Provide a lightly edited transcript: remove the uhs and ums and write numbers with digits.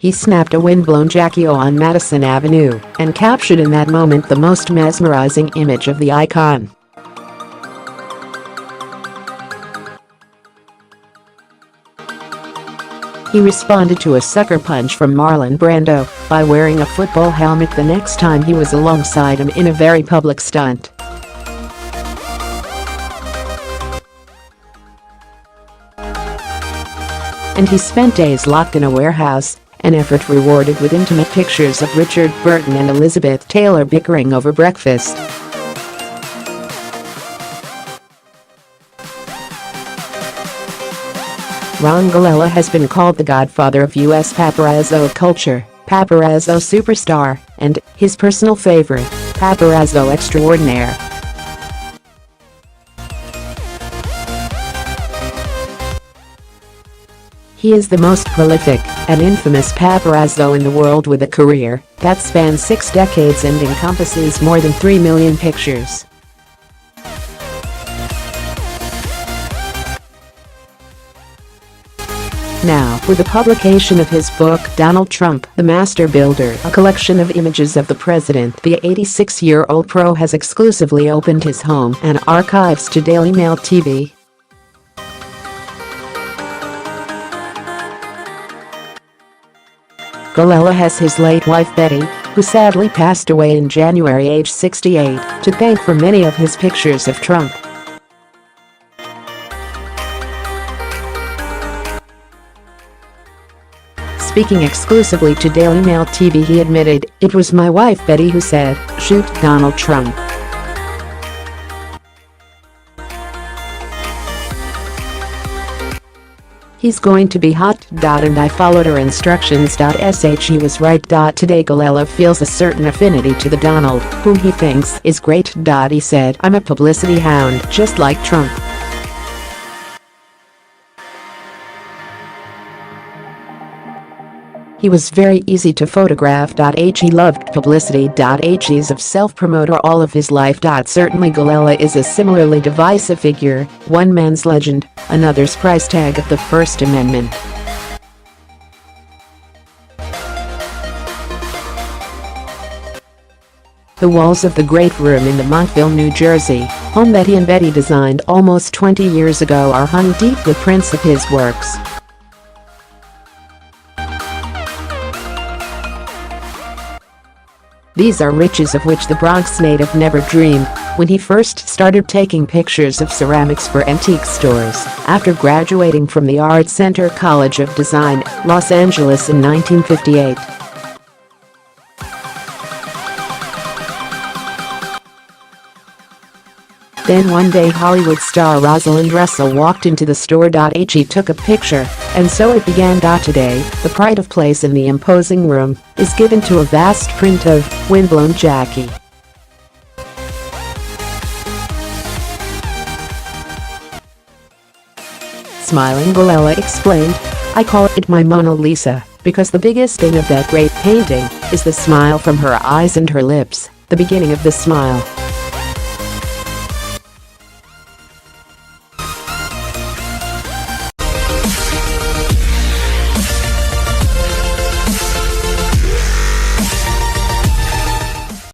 He snapped a windblown Jackie O on Madison Avenue and captured in that moment the most mesmerizing image of the icon. He responded to a sucker punch from Marlon Brando by wearing a football helmet the next time he was alongside him in a very public stunt. And he spent days locked in a warehouse, an effort rewarded with intimate pictures of Richard Burton and Elizabeth Taylor bickering over breakfast. Ron Galella has been called the godfather of U.S. paparazzo culture, paparazzo superstar, and, his personal favorite, paparazzo extraordinaire. He is the most prolific and infamous paparazzo in the world with a career that spans 6 decades and encompasses more than 3 million pictures. Now, with the publication of his book Donald Trump, the Master Builder, a collection of images of the president, the 86-year-old pro has exclusively opened his home and archives to Daily Mail TV. Galella has his late wife Betty, who sadly passed away in January aged 68, to thank for many of his pictures of Trump. Speaking exclusively to Daily Mail TV, he admitted, "It was my wife Betty who said, 'Shoot Donald Trump.' He's going to be hot. And I followed her instructions. She was right. Today Galella feels a certain affinity to the Donald, whom he thinks is great. He said, 'I'm a publicity hound, just like Trump.' He was very easy to photograph. He loved publicity. He's a self-promoter all of his life. Certainly Galella is a similarly divisive figure, one man's legend, another's price tag of the First Amendment. The walls of the Great Room in the Montville, New Jersey, home that he and Betty designed almost 20 years ago, are hung deep with prints of his works. These are riches of which the Bronx native never dreamed when he first started taking pictures of ceramics for antique stores after graduating from the Art Center College of Design, Los Angeles in 1958. Then one day Hollywood star Rosalind Russell walked into the store. He took a picture, and so it began. Today, the pride of place in the imposing room is given to a vast print of Windblown Jackie. Smiling, Galella explained, "I call it my Mona Lisa, because the biggest thing of that great painting is the smile from her eyes and her lips, the beginning of the smile."